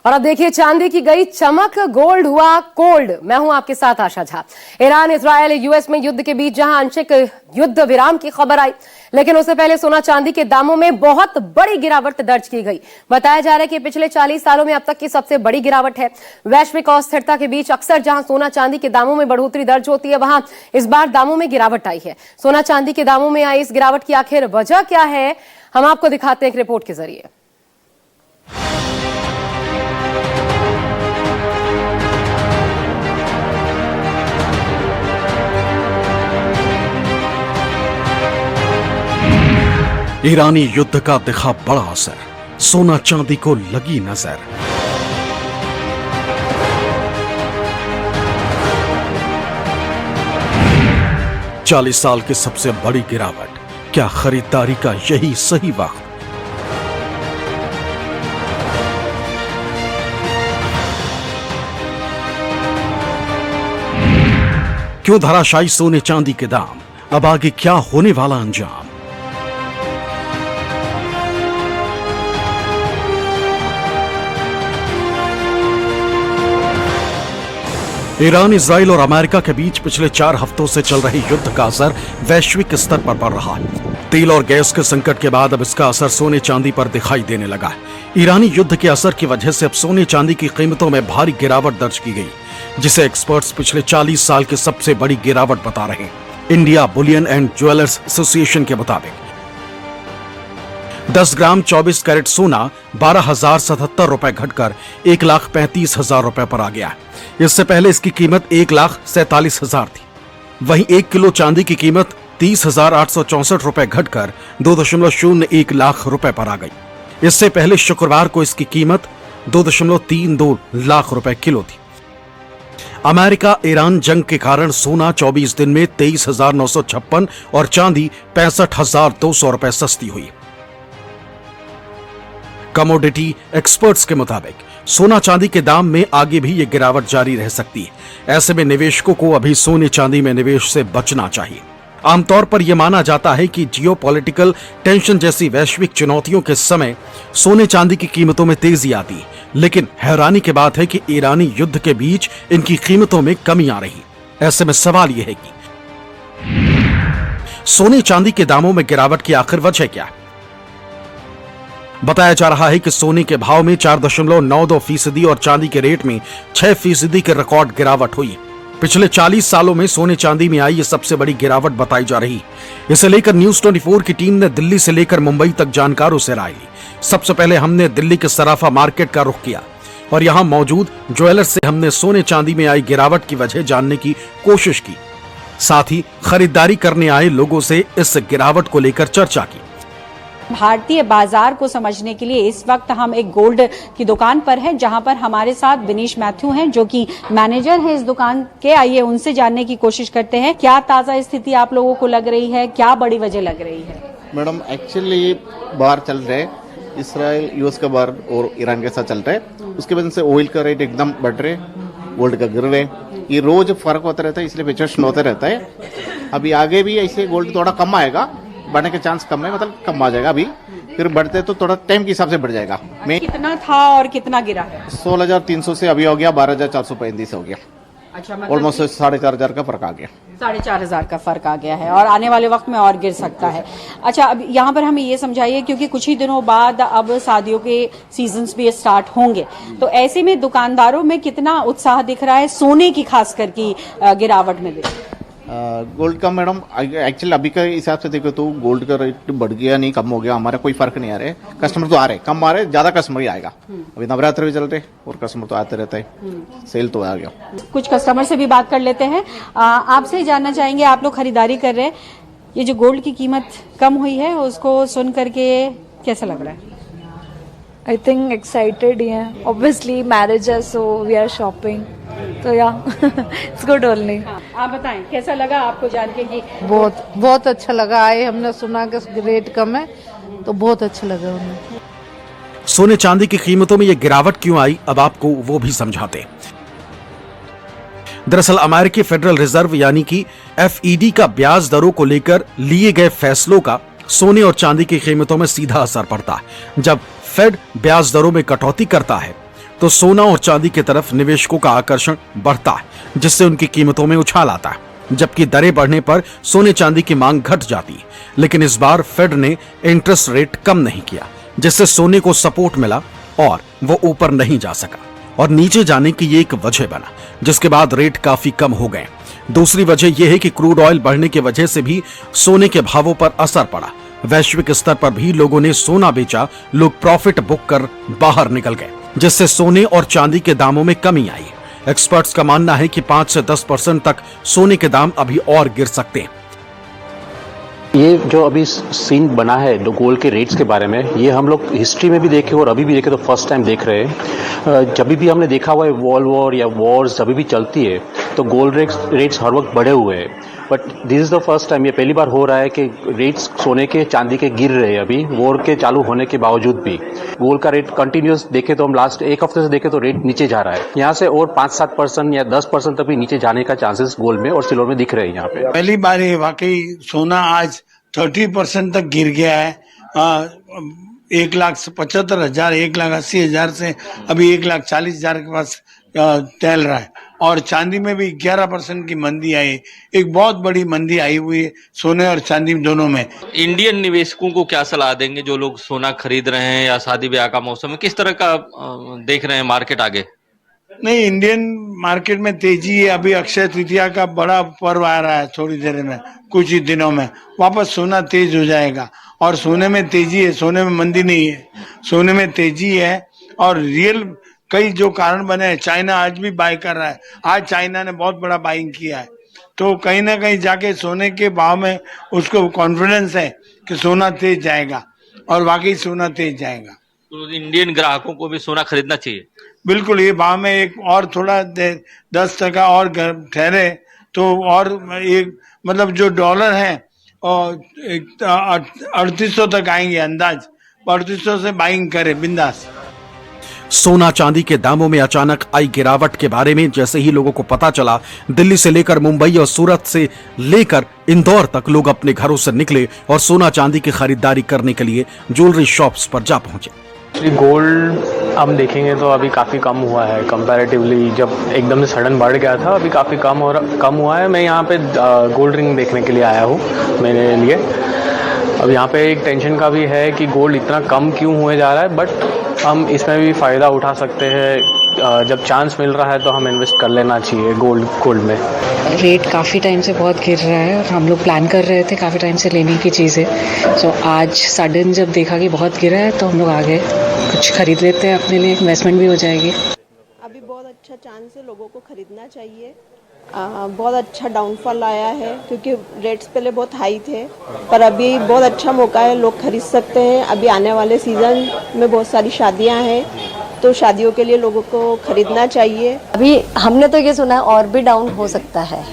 और अब देखिए चांदी की गई चमक, गोल्ड हुआ कोल्ड। मैं हूं आपके साथ आशा झा। ईरान, इजरायल, यूएस में युद्ध के बीच जहां आंशिक युद्ध विराम की खबर आई, लेकिन उससे पहले सोना चांदी के दामों में बहुत बड़ी गिरावट दर्ज की गई। बताया जा रहा है कि पिछले 40 सालों में अब तक की सबसे बड़ी गिरावट है। वैश्विक अस्थिरता के बीच अक्सर जहां सोना चांदी के दामों में बढ़ोतरी दर्ज होती है, वहां इस बार दामों में गिरावट आई है। सोना चांदी के दामों में आई इस गिरावट की आखिर वजह क्या है, हम आपको दिखाते हैं एक रिपोर्ट के जरिए। ईरानी युद्ध का दिखा बड़ा असर, सोना चांदी को लगी नजर। चालीस साल की सबसे बड़ी गिरावट, क्या खरीदारी का यही सही वक्त? क्यों धराशायी सोने चांदी के दाम? अब आगे क्या होने वाला अंजाम? ईरान, इजराइल और अमेरिका के बीच पिछले 4 हफ्तों से चल रहे युद्ध का असर वैश्विक स्तर पर पड़ रहा है। तेल और गैस के संकट के बाद अब इसका असर सोने चांदी पर दिखाई देने लगा है। ईरानी युद्ध के असर की वजह से अब सोने चांदी की कीमतों में भारी गिरावट दर्ज की गई, जिसे एक्सपर्ट्स पिछले 40 साल की सबसे बड़ी गिरावट बता रहे हैं। India Boolean and jewellers association के मुताबिक 10 ग्राम 24 कैरेट सोना 12,077 रुपए घटकर 1,35,000 रुपए पर आ गया है। इससे पहले इसकी कीमत 1,47,000 थी। वहीं 1 किलो चांदी की कीमत 30,864 रुपए घटकर 2.01 लाख रुपए पर आ गई। इससे पहले शुक्रवार को इसकी कीमत 2.32 लाख रुपए किलो थी। अमेरिका ईरान जंग के कारण सोना 24 दिन में 23,956 और चांदी 65,200 रुपए सस्ती हुई। कमोडिटी एक्सपर्ट्स के मुताबिक सोना चांदी के दाम में आगे भी ये गिरावट जारी रह सकती है। ऐसे में निवेशकों को अभी सोने चांदी में निवेश से बचना चाहिए। आमतौर पर यह माना जाता है कि जियोपॉलिटिकल टेंशन जैसी वैश्विक चुनौतियों के समय सोने चांदी की कीमतों में तेजी आती है, लेकिन हैरानी की बात है कि ईरानी युद्ध के बीच इनकी कीमतों में कमी आ रही। ऐसे में सवाल यह है कि सोने चांदी के दामों में गिरावट की आखिर वजह क्या है? बताया जा रहा है कि सोने के भाव में 4.92% और चांदी के रेट में 6% की रिकॉर्ड गिरावट हुई। पिछले 40 सालों में सोने चांदी में आई ये सबसे बड़ी गिरावट बताई जा रही। इसे लेकर न्यूज 24 की टीम ने दिल्ली से लेकर मुंबई तक जानकारों से राय ली। सबसे पहले हमने दिल्ली के सराफा मार्केट का रुख किया और यहाँ मौजूद ज्वेलर्स से हमने सोने चांदी में आई गिरावट की वजह जानने की कोशिश की। साथ ही खरीदारी करने आए लोगों से इस गिरावट को लेकर चर्चा की। भारतीय बाजार को समझने के लिए इस वक्त हम एक गोल्ड की दुकान पर हैं, जहां पर हमारे साथ विनीश मैथ्यू हैं, जो कि मैनेजर हैं इस दुकान के। आइए उनसे जानने की कोशिश करते हैं, क्या ताजा स्थिति आप लोगों को लग रही है, क्या बड़ी वजह लग रही है? मैडम, एक्चुअली बाहर चल रहे इसराइल यूएस का बार और ईरान के साथ चल रहा है, उसकी वजह से ऑयल का रेट एकदम बढ़ रहे, गोल्ड का गिर रहे। ये रोज फर्क होता रहता है, इसलिए फ्लक्चुएशन होता रहता है। अभी आगे भी ऐसे गोल्ड थोड़ा कम आएगा, बढ़ने के चांस कम है, मतलब कम आ जाएगा। अभी फिर बढ़ते तो थोड़ा टाइम के हिसाब से बढ़ जाएगा। कितना था और कितना गिरा है? 16,300 से अभी हो गया 12,435 हो गया। अच्छा, मतलब ऑलमोस्ट 4,500 का फर्क आ गया। 4,500 का फर्क आ गया है और आने वाले वक्त में और गिर सकता है। अच्छा, अब यहाँ पर हमें ये समझाइए, क्योंकि कुछ ही दिनों बाद अब शादियों के सीजन्स भी स्टार्ट होंगे, तो ऐसे में दुकानदारों में कितना उत्साह दिख रहा है सोने की खासकर की गिरावट में? गोल्ड का मैडम एक्चुअली अभी का हिसाब से देखो तो गोल्ड का रेट बढ़ गया नहीं कम हो गया, हमारा कोई फर्क नहीं आ रहा है। कस्टमर तो आ रहे, कम आ रहे, ज्यादा कस्टमर ही आएगा। अभी नवरात्र भी चल रहे और कस्टमर तो आते रहता है, सेल तो आ गया। कुछ कस्टमर से भी बात कर लेते हैं। आपसे जानना चाहेंगे, आप लोग खरीदारी कर रहे हैं, ये जो गोल्ड की कीमत कम हुई है उसको सुन करके कैसा लग रहा है? I think excited ही हैं. Obviously marriage है, so we are shopping. तो it's good only. आप बताएं कैसा लगा आपको जान के कि? बहुत अच्छा लगा। आए हमने सुना कि रेट कम है, तो बहुत अच्छा लगा हमें। सोने चांदी की कीमतों में यह गिरावट क्यों आई, अब आपको वो भी समझाते। दरअसल अमेरिकी फेडरल रिजर्व यानी कि FED का ब्याज दरों को लेकर लिए गए फैसलों का सोने और चांदी की कीमतों में सीधा असर पड़ता है। जब फेड ब्याज दरों में कटौती करता है तो सोना और चांदी की तरफ निवेशकों का आकर्षण बढ़ता है, जिससे उनकी कीमतों में उछाल आता है। जबकि दरें बढ़ने पर सोने चांदी की मांग घट जाती है। लेकिन इस बार फेड ने इंटरेस्ट रेट कम नहीं किया, जिससे सोने को सपोर्ट मिला और वो ऊपर नहीं जा सका और नीचे जाने की ये एक वजह बना, जिसके बाद रेट काफी कम हो गए। दूसरी वजह यह है कि क्रूड ऑयल बढ़ने की वजह से भी सोने के भावों पर असर पड़ा। वैश्विक स्तर पर भी लोगों ने सोना बेचा, लोग प्रॉफिट बुक कर बाहर निकल गए, जिससे सोने और चांदी के दामों में कमी आई। एक्सपर्ट्स का मानना है कि 5 से 10% तक सोने के दाम अभी और गिर सकते हैं। ये जो अभी सीन बना है गोल्ड के रेट्स के बारे में, ये हम लोग हिस्ट्री में भी देखे और अभी भी देखे तो फर्स्ट टाइम देख रहे हैं। जब भी हमने देखा हुआ है वॉर या वॉर्स जब भी चलती है तो गोल्ड रेट्स हर वक्त बढ़े हुए हैं, but this is the first time, ये पहली बार हो रहा है कि रेट्स सोने के चांदी के गिर रहे हैं अभी वॉर के चालू होने के बावजूद भी। गोल्ड का रेट कंटिन्यूस देखे तो हम लास्ट एक हफ्ते से देखे तो रेट नीचे जा रहा है, यहाँ से और 5-7% या 10% तक भी नीचे जाने का चांसेस गोल्ड में और सिल्वर में दिख रहे हैं। यहाँ पे पहली बार ये वाकई सोना आज 30% तक गिर गया है। 1,75,000, 1,80,000 से अभी 1,40,000 के पास टहल रहा है। और चांदी में भी 11% की मंदी आई, एक बहुत बड़ी मंदी आई हुई है सोने और चांदी दोनों में। इंडियन निवेशकों को क्या सलाह देंगे जो लोग सोना खरीद रहे हैं या शादी ब्याह का मौसम है, किस तरह का देख रहे हैं मार्केट आगे? नहीं, इंडियन मार्केट में तेजी है। अभी अक्षय तृतीया का बड़ा पर्व आ रहा है, थोड़ी देर में, कुछ ही दिनों में वापस सोना तेज हो जाएगा। और सोने में तेजी है, सोने में मंदी नहीं है, सोने में तेजी है। और रियल कई जो कारण बने हैं, चाइना आज भी बाय कर रहा है, आज चाइना ने बहुत बड़ा बाइंग किया है, तो कहीं ना कहीं जाके सोने के भाव में उसको कॉन्फिडेंस है कि सोना तेज जाएगा और वाकई सोना तेज जाएगा। तो इंडियन ग्राहकों को भी सोना खरीदना चाहिए। बिल्कुल, ये भाव में एक और थोड़ा 10% और ठहरे तो और एक मतलब जो डॉलर है और 3800 तक आएंगे अंदाज, 3800 से बाइंग करे बिंदास। सोना चांदी के दामों में अचानक आई गिरावट के बारे में जैसे ही लोगों को पता चला, दिल्ली से लेकर मुंबई और सूरत से लेकर इंदौर तक लोग अपने घरों से निकले और सोना चांदी की खरीदारी करने के लिए ज्वेलरी शॉप्स पर जा पहुंचे। गोल्ड हम देखेंगे तो अभी काफ़ी कम हुआ है कंपैरेटिवली, जब एकदम से सडन बढ़ गया था, अभी काफ़ी कम हुआ है। मैं यहाँ पे गोल्ड रिंग देखने के लिए आया हूँ मेरे लिए। अब यहाँ पे एक टेंशन का भी है कि गोल्ड इतना कम क्यों हुए जा रहा है, बट हम इसमें भी फ़ायदा उठा सकते हैं। जब चांस मिल रहा है तो हम इन्वेस्ट कर लेना चाहिए गोल्ड में। रेट काफ़ी टाइम से बहुत गिर रहा है और हम लोग प्लान कर रहे थे काफ़ी टाइम से लेने की चीज़ें, सो आज सडन जब देखा कि बहुत गिरा है तो हम लोग आ गए, कुछ खरीद लेते हैं अपने लिए, इन्वेस्टमेंट भी हो जाएगी। अभी बहुत अच्छा चांस है, लोगों को खरीदना चाहिए। बहुत अच्छा डाउनफॉल आया है क्योंकि रेट्स पहले बहुत हाई थे, पर अभी बहुत अच्छा मौका है, लोग खरीद सकते हैं। अभी आने वाले सीज़न में बहुत सारी शादियां हैं, तो शादियों के लिए लोगों को खरीदना चाहिए। अभी हमने तो ये सुना है और भी डाउन हो सकता है,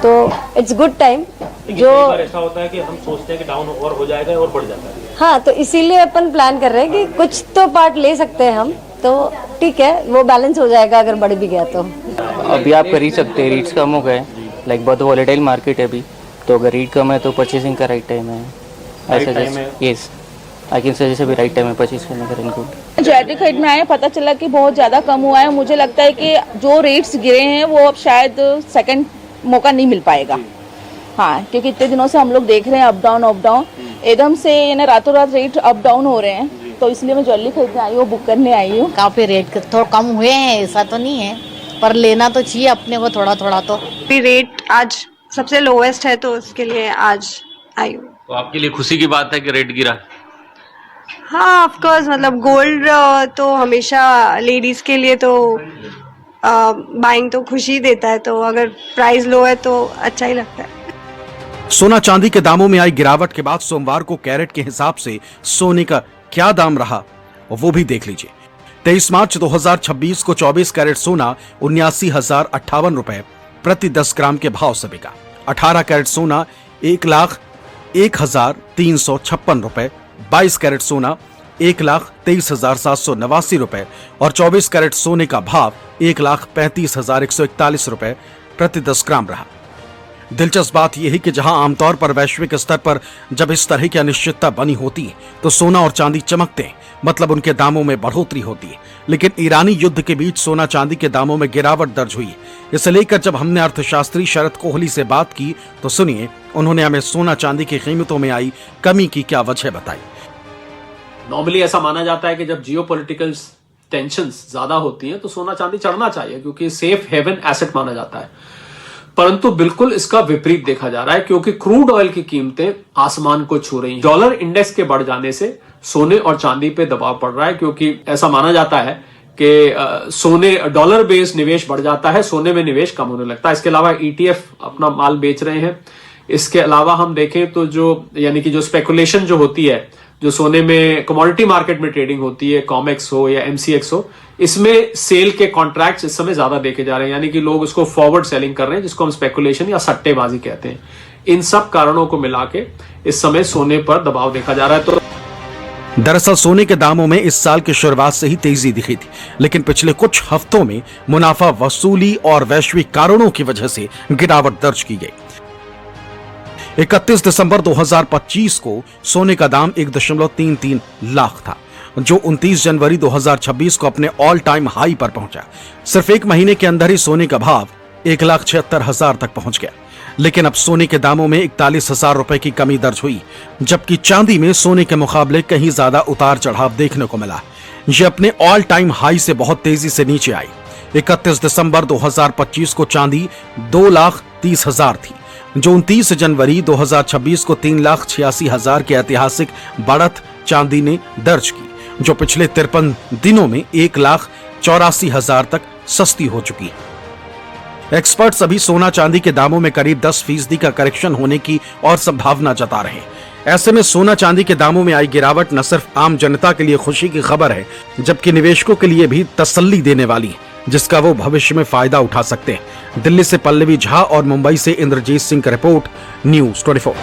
तो इट्स गुड टाइम। जो ऐसा होता है कि हम सोचते हैं कि डाउन और हो जाएगा और बढ़ जाता है। हाँ, तो इसीलिए अपन प्लान कर रहे हैं कि कुछ तो पार्ट ले सकते हैं हम, तो ठीक है, वो बैलेंस हो जाएगा अगर बढ़ भी गया तो। अभी आप खरीद सकते हैं, रेट्स कम हो गए, लाइक बहुत वॉलेटाइल मार्केट है अभी, तो अगर रेट कम है तो परचेसिंग का राइट टाइम है। यस, आई कैन सजेस्ट अभी राइट टाइम है परचेज करने का इनको। ज्वेलरी खरीदने आए, पता चला कि बहुत ज़्यादा कम हुआ है। मुझे लगता है कि जो रेट्स गिरे हैं वो अब शायद सेकंड मौका नहीं मिल पाएगा। हाँ, क्योंकि इतने दिनों से हम लोग देख रहे हैं अप डाउन, एकदम से यानी रातों रात रेट अप डाउन हो रहे हैं, तो इसलिए मैं ज्वेलरी खरीदने आई हूँ, बुक करने आई हूँ। काफ़ी रेट थोड़ा कम हुए हैं, ऐसा तो नहीं है, पर लेना तो चाहिए अपने को थोड़ा थोड़ा। तो रेट आज सबसे लोवेस्ट है, तो उसके लिए आज आई हूँ। तो आपके लिए खुशी की बात है कि रेट गिरा? हाँ, ऑफ कोर्स, मतलब गोल्ड तो हमेशा लेडीज के लिए तो बाइंग तो खुशी देता है, तो अगर प्राइस लो है तो अच्छा ही लगता है। सोना चांदी के दामों में आई गिरावट के बाद सोमवार को कैरेट के हिसाब से सोने का क्या दाम रहा वो भी देख लीजिए। 23 मार्च 2026 को 24 कैरेट सोना 79,058 रुपए प्रति 10 ग्राम के भाव से बिका। 18 कैरेट सोना 1,01,356 रुपए, 22 कैरेट सोना 1,23,789 रुपए और 24 कैरेट सोने का भाव 1,35,141 रुपए प्रति 10 ग्राम रहा। दिलचस्प बात यह है कि जहां आमतौर पर वैश्विक स्तर पर जब इस तरह की अनिश्चितता बनी होती है तो सोना और चांदी चमकते हैं, मतलब उनके दामों में बढ़ोतरी होती है। लेकिन ईरानी युद्ध के बीच सोना चांदी के दामों में गिरावट दर्ज हुई। इसे लेकर जब हमने अर्थशास्त्री शरद कोहली से बात की तो सुनिए उन्होंने हमें सोना चांदी की कीमतों में आई कमी की क्या वजह बताई। नॉर्मली ऐसा माना जाता है कि जब जियोपॉलिटिकल टेंशंस ज्यादा होती हैं तो सोना चांदी चढ़ना चाहिए क्योंकि सेफ हेवन एसेट माना जाता है, परंतु बिल्कुल इसका विपरीत देखा जा रहा है क्योंकि क्रूड ऑयल की कीमतें आसमान को छू रही हैं। डॉलर इंडेक्स के बढ़ जाने से सोने और चांदी पे दबाव पड़ रहा है क्योंकि ऐसा माना जाता है कि सोने डॉलर बेस्ड निवेश बढ़ जाता है, सोने में निवेश कम होने लगता है। इसके अलावा ईटीएफ अपना माल बेच रहे हैं। इसके अलावा हम देखें तो जो यानी कि जो स्पेकुलेशन जो होती है, जो सोने में कमोडिटी मार्केट में ट्रेडिंग होती है, कॉमेक्स हो या एमसीएक्स हो, इसमें सेल के कॉन्ट्रैक्ट्स इस समय ज्यादा देखे जा रहे हैं, यानी कि लोग उसको फॉरवर्ड सेलिंग कर रहे हैं जिसको हम स्पेकुलेशन या सट्टेबाजी कहते हैं। इन सब कारणों को मिला के इस समय सोने पर दबाव देखा जा रहा है। तो दरअसल सोने के दामों में इस साल की शुरुआत से ही तेजी दिखी थी, लेकिन पिछले कुछ हफ्तों में मुनाफा वसूली और वैश्विक कारणों की वजह से गिरावट दर्ज की गई। 31 दिसंबर 2025 को सोने का दाम 1.33 लाख था, जो 29 जनवरी 2026 को अपने ऑल टाइम हाई पर पहुंचा। सिर्फ एक महीने के अंदर ही सोने का भाव 1,76,000 तक पहुंच गया। लेकिन अब सोने के दामों में 41,000 रुपए की कमी दर्ज हुई, जबकि चांदी में सोने के मुकाबले कहीं ज्यादा उतार चढ़ाव देखने को मिला। ये अपने ऑल टाइम हाई से बहुत तेजी से नीचे आई। 31 दिसंबर 2025 को चांदी 2,30,000 थी, जो 29 जनवरी 2026 को 3,86,000 की ऐतिहासिक बढ़त चांदी ने दर्ज की, जो पिछले 53 दिनों में 1,84,000 तक सस्ती हो चुकी है। एक्सपर्ट्स अभी सोना चांदी के दामों में करीब 10% का करेक्शन होने की और संभावना जता रहे हैं। ऐसे में सोना चांदी के दामों में आई गिरावट न सिर्फ आम जनता के लिए खुशी की खबर है, जबकि निवेशकों के लिए भी तसल्ली देने वाली है, जिसका वो भविष्य में फायदा उठा सकते हैं। दिल्ली से पल्लवी झा और मुंबई से इंद्रजीत सिंह का रिपोर्ट, न्यूज़ 24।